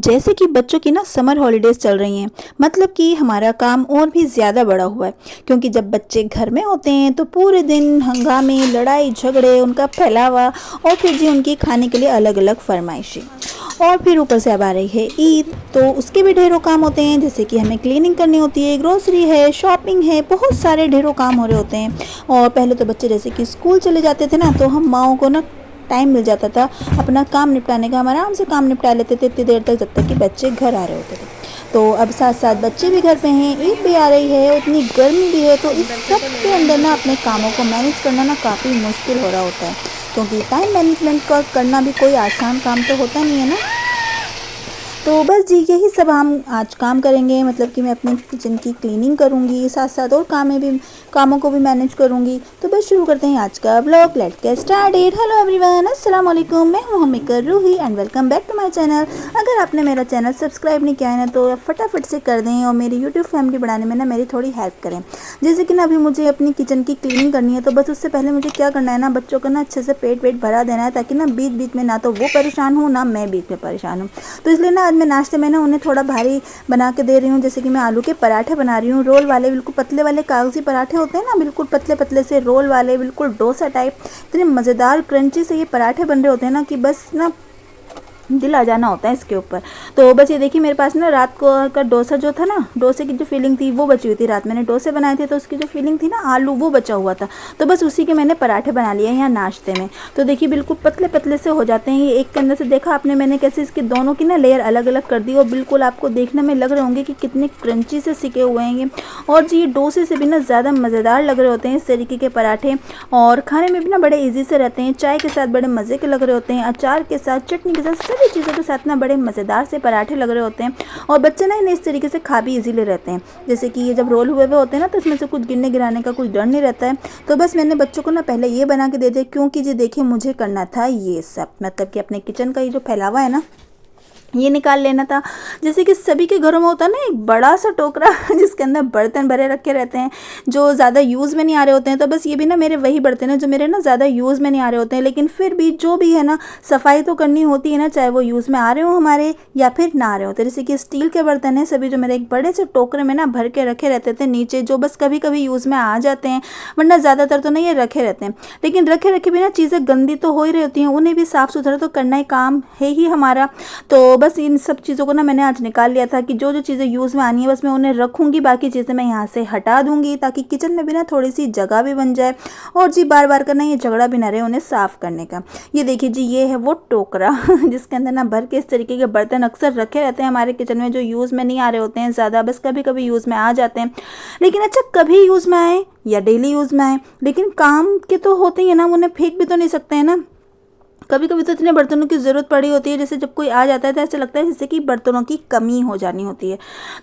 जैसे कि बच्चों की ना समर हॉलीडेज़ चल रही हैं, मतलब कि हमारा काम और भी ज़्यादा बढ़ा हुआ है। क्योंकि जब बच्चे घर में होते हैं तो पूरे दिन हंगामे, लड़ाई झगड़े, उनका फैलावा और फिर जी उनकी खाने के लिए अलग अलग फरमाइशें। और फिर ऊपर से अब आ रही है ईद, तो उसके भी ढेरों काम होते हैं, जैसे कि हमें क्लीनिंग करनी होती है, ग्रोसरी है, शॉपिंग है, बहुत सारे ढेरों काम हो रहे होते हैं। और पहले तो बच्चे जैसे कि स्कूल चले जाते थे ना, तो हम माओं को ना टाइम मिल जाता था अपना काम निपटाने का। हम आराम से काम निपटा लेते थे इतनी देर तक, जब तक कि बच्चे घर आ रहे होते थे। तो अब साथ साथ बच्चे भी घर पे हैं, ईद भी आ रही है, उतनी गर्मी भी है, तो इस सब के अंदर ना अपने कामों को मैनेज करना ना काफ़ी मुश्किल हो रहा होता है। क्योंकि टाइम मैनेजमेंट का करना भी कोई आसान काम तो होता नहीं है ना। तो बस जी यही सब हम आज काम करेंगे, मतलब कि मैं अपने किचन की क्लीनिंग करूँगी, साथ साथ और कामों को भी मैनेज करूँगी। तो बस शुरू करते हैं आज का blog. Let's get started. Hello everyone, अस्सलाम वालेकुम। मैं हूं maker Roohi and welcome back to my channel. अगर आपने मेरा चैनल सब्सक्राइब नहीं किया है ना, तो फटाफट से कर दें और मेरी यूट्यूब फैमिली बढ़ाने में ना मेरी थोड़ी हेल्प करें। जैसे कि ना अभी मुझे अपनी किचन की क्लीनिंग करनी है, तो बस उससे पहले मुझे क्या करना है ना, बच्चों को ना अच्छे से पेट वेट भरा देना है, ताकि ना बीच बीच में ना तो वो परेशान हो ना मैं बीच में परेशान हूँ। तो इसलिए ना आज मैं नाश्ते में ना उन्हें थोड़ा भारी बना के दे रही हूँ। जैसे कि मैं आलू के पराठे बना रही हूँ, रोल वाले, बिल्कुल पतले वाले कागजी पराठे होते हैं ना, बिल्कुल पतले पतले से रोल वाले, बिल्कुल डोसा टाइप। इतने मज़ेदार क्रंची से ये पराठे बन रहे होते हैं ना कि बस ना दिल आ जाना होता है इसके ऊपर। तो बस ये देखिए, मेरे पास ना रात को का डोसा जो था ना, डोसे की जो फीलिंग थी वो बची हुई थी। रात मैंने डोसे बनाए थे तो उसकी जो फीलिंग थी ना, आलू वो बचा हुआ था। तो बस उसी के मैंने पराठे बना लिए हैं यहाँ नाश्ते में। तो देखिए बिल्कुल पतले पतले से हो जाते हैं ये। एक के अंदर से देखा आपने मैंने कैसे इसकी दोनों की ना लेयर अलग अलग कर दी, और बिल्कुल आपको देखने में लग रहे होंगे कि कितने क्रंची से सिके हुए हैं ये। और जी ये डोसे से भी ना ज़्यादा मज़ेदार लग रहे होते हैं इस तरीके के पराठे, और खाने में भी ना बड़े ईजी से रहते हैं। चाय के साथ बड़े मज़े के लग रहे होते हैं, अचार के साथ, चटनी के साथ, सभी चीज़ों के साथ ना बड़े मज़ेदार से पराठे लग रहे होते हैं। और बच्चे ना इन्हें इस तरीके से खा भी इजीली रहते हैं। जैसे कि ये जब रोल हुए होते हैं ना, तो इसमें से कुछ गिरने गिराने का कुछ डर नहीं रहता है। तो बस मैंने बच्चों को ना पहले ये बना के दे दिया, क्योंकि जी देखिए मुझे करना था ये सब, मतलब कि अपने किचन का ये जो फैलावा है ना, ये निकाल लेना था। जैसे कि सभी के घरों में होता है ना एक बड़ा सा टोकरा जिसके अंदर बर्तन भरे रखे रहते हैं, जो ज़्यादा यूज़ में नहीं आ रहे होते हैं। तो बस ये भी ना मेरे वही बर्तन हैं जो मेरे ना ज़्यादा यूज़ में नहीं आ रहे होते हैं, लेकिन फिर भी जो भी है ना, सफाई तो करनी होती है ना, चाहे वो यूज़ में आ रहे हो हमारे या फिर ना आ रहे होते। जैसे कि स्टील के बर्तन हैं सभी, जो मेरे एक बड़े से टोकरे में ना भर के रखे रहते थे नीचे, जो बस कभी कभी यूज़ में आ जाते हैं, वरना ज़्यादातर तो नहीं ये रखे रहते हैं। लेकिन रखे रखे भी ना चीज़ें गंदी तो हो ही रही होती हैं, उन्हें भी साफ़ सुथरा तो करना ही काम है ही हमारा। तो बस इन सब चीज़ों को ना मैंने आज निकाल लिया था कि जो जो चीज़ें यूज़ में आनी है बस मैं उन्हें रखूँगी, बाकी चीज़ें मैं यहाँ से हटा दूँगी, ताकि किचन में भी ना थोड़ी सी जगह भी बन जाए, और जी बार बार करना ये झगड़ा भी ना रहे उन्हें साफ़ करने का। ये देखिए जी, ये है वो टोकरा जिसके अंदर ना भर के इस तरीके के बर्तन अक्सर रखे रहते हैं हमारे किचन में, जो यूज़ में नहीं आ रहे होते हैं ज़्यादा, बस कभी कभी यूज़ में आ जाते हैं। लेकिन अच्छा, कभी यूज़ में आए या डेली यूज़ में आए, लेकिन काम के तो होते ही है ना, उन्हें फेंक भी तो नहीं सकते हैं ना। कभी कभी तो इतने बर्तनों की ज़रूरत पड़ी होती है, जैसे जब कोई आ जाता है तो ऐसा लगता है जैसे कि बर्तनों की कमी हो जानी होती है।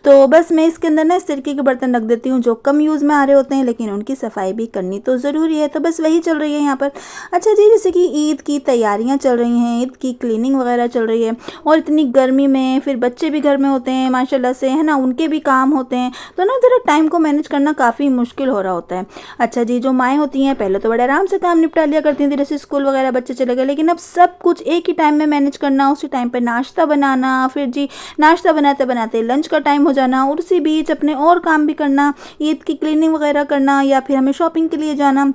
तो बस मैं इसके अंदर ना इस तरीके के बर्तन रख देती हूँ जो कम यूज़ में आ रहे होते हैं, लेकिन उनकी सफाई भी करनी तो ज़रूरी है। तो बस वही चल रही है यहाँ पर। अच्छा जी, जैसे कि ईद की तैयारियाँ चल रही हैं, ईद की क्लीनिंग वगैरह चल रही है, और इतनी गर्मी में फिर बच्चे भी घर में होते हैं माशाल्लाह से, है ना, उनके भी काम होते हैं, तो ना ज़रा टाइम को मैनेज करना काफ़ी मुश्किल हो रहा होता है। अच्छा जी, जो माएँ होती हैं पहले तो बड़े आराम से काम निपटा लिया करती थी, जैसे स्कूल वगैरह बच्चे चले गए, लेकिन अब सब कुछ एक ही टाइम में मैनेज करना, उसी टाइम पे नाश्ता बनाना, फिर जी नाश्ता बनाते बनाते लंच का टाइम हो जाना, और उसी बीच अपने और काम भी करना, ईद की क्लीनिंग वगैरह करना, या फिर हमें शॉपिंग के लिए जाना।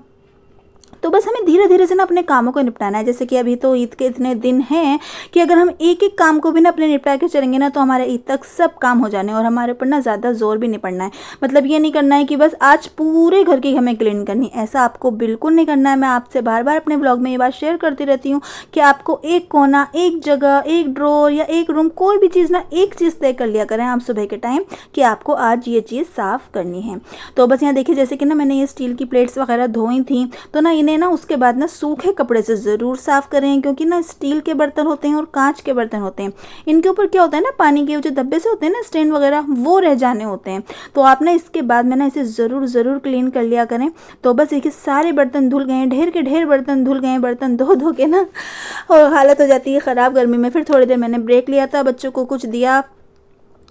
तो बस हमें धीरे धीरे से ना अपने कामों को निपटाना है। जैसे कि अभी तो ईद के इतने दिन हैं कि अगर हम एक एक काम को भी ना अपने निपटा के चलेंगे ना, तो हमारे ईद तक सब काम हो जाने, और हमारे ऊपर ना ज़्यादा जोर भी नहीं पड़ना है। मतलब ये नहीं करना है कि बस आज पूरे घर की हमें क्लीन करनी, ऐसा आपको बिल्कुल नहीं करना है। मैं आपसे बार बार अपने ब्लॉग में ये बात शेयर करती रहती हूँ कि आपको एक कोना, एक जगह, एक ड्रॉर या एक रूम, कोई भी चीज़ ना एक चीज़ तय कर लिया करें आप सुबह के टाइम कि आपको आज ये चीज़ साफ़ करनी है। तो बस यहाँ देखिए, जैसे कि ना मैंने ये स्टील की प्लेट्स वगैरह धोई थी, तो ना इन्हें ना उसके बाद ना सूखे कपड़े से ज़रूर साफ़ करें, क्योंकि ना स्टील के बर्तन होते हैं और कांच के बर्तन होते हैं, इनके ऊपर क्या होता है ना, पानी के जो धब्बे से होते हैं ना, स्टेन वगैरह, वो रह जाने होते हैं। तो आप ना इसके बाद में ना इसे ज़रूर क्लीन कर लिया करें। तो बस देखिए, सारे बर्तन धुल गए, ढेर के ढेर बर्तन धुल गए, बर्तन धो धो के ना और हालत हो जाती है ख़राब गर्मी में। फिर थोड़ी देर मैंने ब्रेक लिया था, बच्चों को कुछ दिया,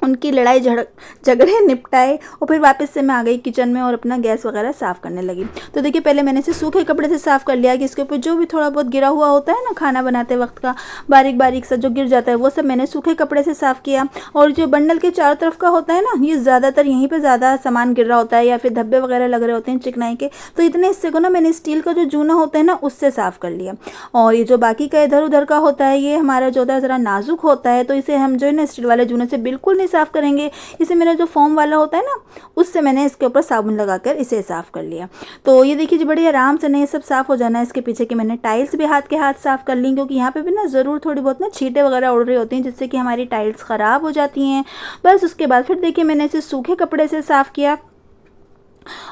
उनकी लड़ाई झगड़े निपटाए और फिर वापस से मैं आ गई किचन में और अपना गैस वगैरह साफ़ करने लगी। तो देखिए पहले मैंने इसे सूखे कपड़े से साफ़ कर लिया कि इसके ऊपर जो भी थोड़ा बहुत गिरा हुआ होता है ना खाना बनाते वक्त का बारीक बारीक सा जो गिर जाता है वो सब मैंने सूखे कपड़े से साफ़ किया। और जो बंडल के चारों तरफ का होता है ना, ये ज़्यादातर यहीं पर ज़्यादा सामान गिर रहा होता है या फिर धब्बे वगैरह लग रहे होते हैं चिकनाई के, तो इतने हिस्से को ना मैंने स्टील का जो जूना होता है ना उससे साफ़ कर लिया। और ये जो बाकी का इधर उधर का होता है ये हमारा जो होता है ज़रा नाजुक होता है, तो इसे हम जो है ना स्टील वाले जूने से बिल्कुल नहीं साफ़ करेंगे। इसे मेरा जो फोम वाला होता है ना उससे मैंने इसके ऊपर साबुन लगाकर इसे साफ़ कर लिया। तो ये देखिए जी बड़ी आराम से नहीं सब साफ़ हो जाना है। इसके पीछे की मैंने टाइल्स भी हाथ के हाथ साफ़ कर ली, क्योंकि यहाँ पे भी ना ज़रूर थोड़ी बहुत ना छींटे वगैरह उड़ रही होती हैं जिससे कि हमारी टाइल्स ख़राब हो जाती हैं। बस उसके बाद फिर देखिए मैंने इसे सूखे कपड़े से साफ़ किया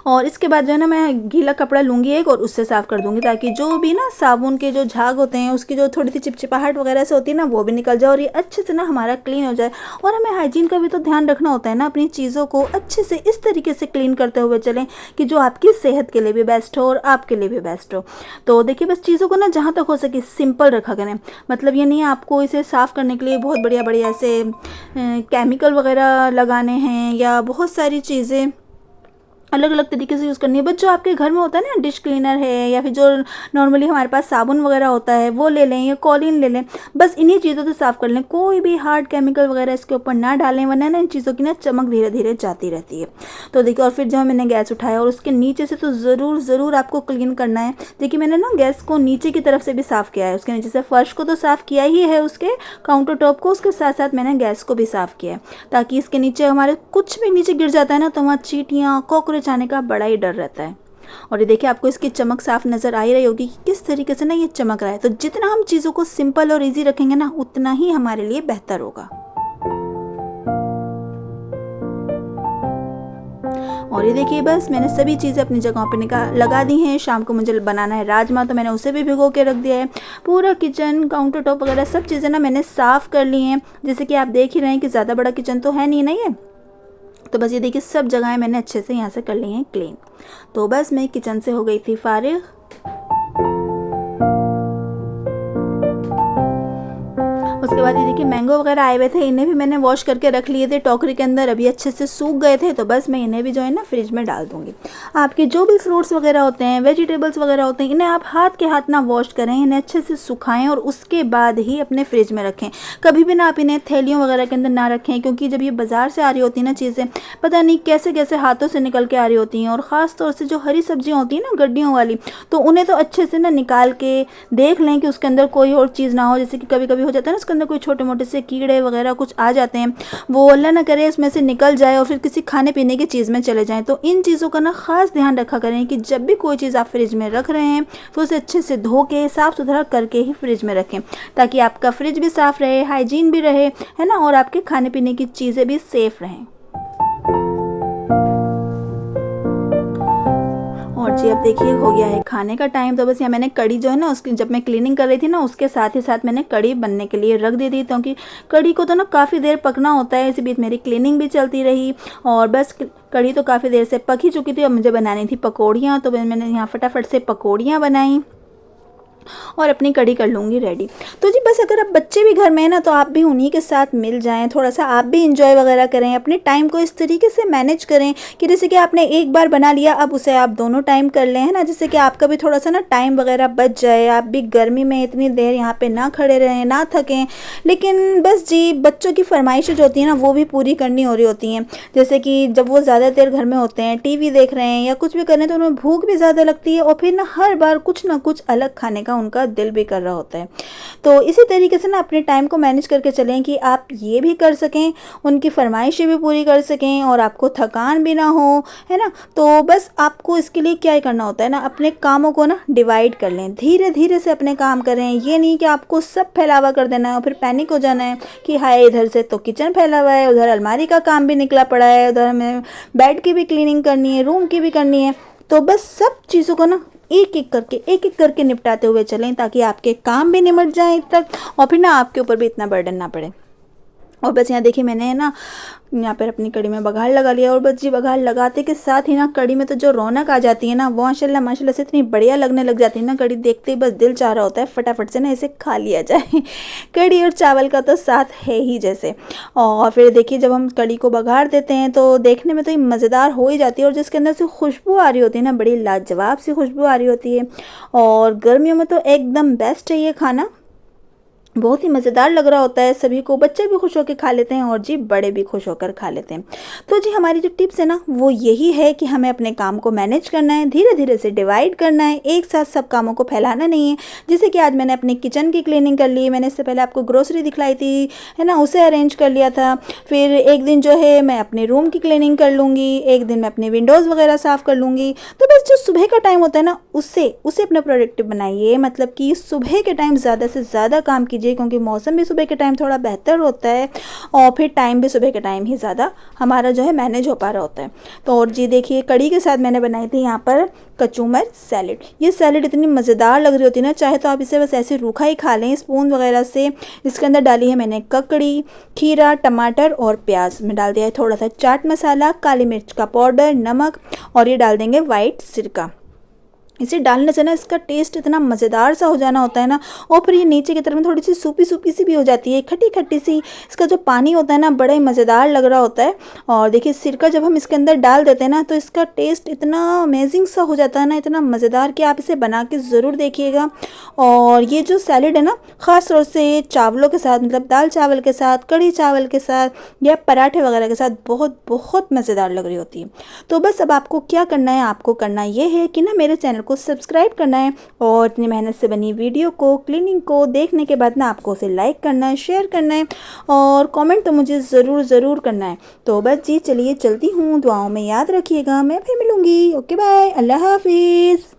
और इसके बाद जो है ना मैं गीला कपड़ा लूँगी एक और उससे साफ़ कर दूँगी, ताकि जो भी ना साबुन के जो झाग होते हैं उसकी जो थोड़ी सी चिपचिपाहट वगैरह से होती है ना वो भी निकल जाए और ये अच्छे से ना हमारा क्लीन हो जाए। और हमें हाइजीन का भी तो ध्यान रखना होता है ना, अपनी चीज़ों को अच्छे से इस तरीके से क्लीन करते हुए चलें कि जो आपकी सेहत के लिए भी बेस्ट हो और आपके लिए भी बेस्ट हो। तो देखिए बस चीज़ों को ना जहाँ तक हो सके सिंपल रखा करें। मतलब ये नहीं है आपको इसे साफ़ करने के लिए बहुत बढ़िया बढ़िया ऐसे केमिकल वगैरह लगाने हैं या बहुत सारी चीज़ें अलग अलग तरीके से यूज़ करनी है। बस जो आपके घर में होता है ना डिश क्लीनर है या फिर जो नॉर्मली हमारे पास साबुन वगैरह होता है वो ले लें या कॉलिन ले लें, बस इन्हीं चीज़ों से साफ़ कर लें। कोई भी हार्ड केमिकल वगैरह इसके ऊपर ना डालें, वरना ना इन चीज़ों की ना चमक धीरे धीरे जाती रहती है। तो देखिए और फिर जब मैंने गैस उठाया और उसके नीचे से तो ज़रूर आपको क्लीन करना है। देखिए मैंने ना गैस को नीचे की तरफ से भी साफ़ किया है, उसके नीचे से फर्श को तो साफ़ किया ही है, उसके काउंटर टॉप को, उसके साथ साथ मैंने गैस को भी साफ़ किया है, ताकि इसके नीचे हमारे कुछ भी नीचे गिर जाता है ना तो वहाँ चींटियाँ कॉकरोच आने का बड़ा ही डर रहता है। और ये देखिए आपको इसकी चमक साफ नज़र आ ही रही होगी कि किस तरीके से ना ये चमक रहा है। तो जितना हम चीज़ों को सिंपल और इजी रखेंगे ना उतना ही हमारे लिए बेहतर होगा। और ये देखिए बस मैंने सभी चीज़ें अपनी जगहों पे लगा दी हैं। शाम को मुझे बनाना है राजमा, तो मैंने उसे भी भिगो के रख दिया है। पूरा किचन काउंटर टॉप वगैरह सब चीज़ें ना मैंने साफ़ कर ली हैं। जैसे कि आप देख ही रहे हैं कि ज़्यादा बड़ा किचन तो है नहीं ये, तो बस ये देखिए सब जगहें मैंने अच्छे से यहाँ से कर ली हैं क्लीन। तो बस मैं किचन से हो गई थी फारिग। उसके बाद ये देखिए मैंगो वगैरह आए हुए थे, इन्हें भी मैंने वॉश करके रख लिए थे टोकरी के अंदर, अभी अच्छे से सूख गए थे। तो बस मैं इन्हें भी जो है ना फ्रिज में डाल दूँगी। आपके जो भी फ्रूट्स वगैरह होते हैं, वेजिटेबल्स वगैरह होते हैं, इन्हें आप हाथ के हाथ ना वॉश करें, इन्हें अच्छे से सुखाएं और उसके बाद ही अपने फ्रिज में रखें। कभी भी ना आप इन्हें थैलियों वगैरह के अंदर ना रखें, क्योंकि जब ये बाज़ार से आ रही होती है ना चीज़ें, पता नहीं कैसे कैसे हाथों से निकल के आ रही होती हैं। और ख़ास तौर से जो हरी सब्जियाँ होती हैं ना गड्डियों वाली, तो उन्हें तो अच्छे से ना निकाल के देख लें कि उसके अंदर कोई और चीज़ ना हो। जैसे कि कभी कभी हो जाता है ना उसके अंदर कोई छोटे मोटे से कीड़े वगैरह कुछ आ जाते हैं, वो अल्लाह ना करे इसमें से निकल जाए और फिर किसी खाने पीने की चीज़ में चले जाएं। तो इन चीज़ों का ना ख़ास ध्यान रखा करें कि जब भी कोई चीज़ आप फ्रिज में रख रहे हैं तो उसे अच्छे से धो के साफ़ सुथरा करके ही फ्रिज में रखें, ताकि आपका फ्रिज भी साफ़ रहे, हाइजीन भी रहे, है ना, और आपके खाने पीने की चीज़ें भी सेफ़ रहें। और जी अब देखिए हो गया है खाने का टाइम। तो बस यहाँ मैंने कड़ी जो है ना उसकी जब मैं क्लीनिंग कर रही थी ना उसके साथ ही साथ मैंने कड़ी बनने के लिए रख दी थी, क्योंकि कड़ी को तो ना काफ़ी देर पकना होता है। इसी बीच मेरी क्लीनिंग भी चलती रही और बस कड़ी तो काफ़ी देर से पक ही चुकी थी। अब मुझे बनानी थी पकौड़ियाँ, तो मैंने यहाँ फटाफट से पकौड़ियाँ बनाई और अपनी कड़ी कर लूँगी रेडी। तो जी बस अगर आप बच्चे भी घर में हैं ना तो आप भी उन्हीं के साथ मिल जाएं, थोड़ा सा आप भी इंजॉय वगैरह करें, अपने टाइम को इस तरीके से मैनेज करें कि जैसे कि आपने एक बार बना लिया अब उसे आप दोनों टाइम कर लें, है ना, जिससे कि आपका भी थोड़ा सा ना टाइम वगैरह बच जाए। आप भी गर्मी में इतनी देर यहाँ पे ना खड़े रहें, ना थकें। लेकिन बस जी बच्चों की फरमाइशें जो होती हैं ना वो भी पूरी करनी हो रही होती हैं। जैसे कि जब वो ज़्यादा देर घर में होते हैं, टीवी देख रहे हैं या कुछ भी कर रहे हैं, तो उन्हें भूख भी ज़्यादा लगती है और फिर ना हर बार कुछ ना कुछ अलग खाने का उनका दिल भी कर रहा होता है। तो इसी तरीके से ना अपने टाइम को मैनेज करके चलें कि आप ये भी कर सकें, उनकी फरमाइशें भी पूरी कर सकें और आपको थकान भी ना हो, है ना। तो बस आपको इसके लिए क्या करना होता है ना, अपने कामों को ना डिवाइड कर लें, धीरे धीरे से अपने काम करें। ये नहीं कि आपको सब फैलावा कर देना है और फिर पैनिक हो जाना है कि हाय इधर से तो किचन फैला हुआ है, उधर अलमारी का काम भी निकला पड़ा है, उधर हमें बेड की भी क्लीनिंग करनी है, रूम की भी करनी है। तो बस सब चीज़ों को ना एक एक करके निपटाते हुए चलें, ताकि आपके काम भी निपट जाएं तक और फिर ना आपके ऊपर भी इतना बर्डन ना पड़े। और बस यहाँ देखिए मैंने ना यहाँ पर अपनी कड़ी में बघार लगा लिया। और बस जी बघार लगाते के साथ ही ना कड़ी में तो जो रौनक आ जाती है ना, वो माशाल्लाह माशाल्लाह से इतनी बढ़िया लगने लग जाती है ना, कड़ी देखते ही बस दिल चाह रहा होता है फटाफट से ना इसे खा लिया जाए। कड़ी और चावल का तो साथ है ही जैसे। और फिर देखिए जब हम कड़ी को बघार देते हैं तो देखने में तो ये मज़ेदार हो ही जाती है, और जिसके अंदर से खुशबू आ रही होती है ना, बड़ी लाजवाब सी खुशबू आ रही होती है। और गर्मियों में तो एकदम बेस्ट है ये खाना, बहुत ही मज़ेदार लग रहा होता है सभी को, बच्चे भी खुश होकर खा लेते हैं और जी बड़े भी खुश होकर खा लेते हैं। तो जी हमारी जो टिप्स है ना वो यही है कि हमें अपने काम को मैनेज करना है, धीरे धीरे से डिवाइड करना है, एक साथ सब कामों को फैलाना नहीं है। जैसे कि आज मैंने अपनी किचन की क्लीनिंग कर ली, मैंने इससे पहले आपको ग्रोसरी दिखलाई थी, है ना, उसे अरेंज कर लिया था। फिर एक दिन जो है मैं अपने रूम की क्लीनिंग कर लूँगी, एक दिन मैं अपने विंडोज़ वगैरह साफ़ कर लूँगी। तो बस जो सुबह का टाइम होता है ना उससे अपना प्रोडक्टिव बनाइए, मतलब कि सुबह के टाइम ज़्यादा से ज़्यादा काम कीजिए, क्योंकि मौसम भी सुबह के टाइम थोड़ा बेहतर होता है और फिर टाइम भी सुबह के टाइम ही ज़्यादा हमारा जो है मैनेज हो पा रहा होता है। तो और जी देखिए कड़ी के साथ मैंने बनाई थी यहाँ पर कचूमर सैलेड। ये सैलेड इतनी मज़ेदार लग रही होती है ना, चाहे तो आप इसे बस ऐसे रूखा ही खा लें स्पून वगैरह से। इसके अंदर डाली है मैंने ककड़ी, खीरा, टमाटर और प्याज में डाल दिया है थोड़ा सा चाट मसाला, काली मिर्च का पाउडर, नमक, और ये डाल देंगे वाइट सिरका। इसे डालने से ना इसका टेस्ट इतना मज़ेदार सा हो जाना होता है ना, और फिर ये नीचे की तरफ में थोड़ी सी सूपी सूपी सी भी हो जाती है, खट्टी खट्टी सी। इसका जो पानी होता है ना बड़ा ही मज़ेदार लग रहा होता है। और देखिए सिरका जब हम इसके अंदर डाल देते हैं ना तो इसका टेस्ट इतना अमेजिंग सा हो जाता है ना, इतना मज़ेदार कि आप इसे बना के ज़रूर देखिएगा। और ये जो सैलेड है ना ख़ास तौर से चावलों के साथ, मतलब दाल चावल के साथ, कढ़ी चावल के साथ या पराठे वगैरह के साथ बहुत बहुत मज़ेदार लग रही होती है। तो बस अब आपको क्या करना है, आपको करना ये है कि ना मेरे चैनल को सब्सक्राइब करना है, और इतनी मेहनत से बनी वीडियो को, क्लीनिंग को देखने के बाद ना आपको उसे लाइक करना है, शेयर करना है, और कमेंट तो मुझे ज़रूर करना है। तो बस जी चलिए चलती हूँ, दुआओं में याद रखिएगा, मैं फिर मिलूँगी। ओके बाय, अल्लाह हाफिज़।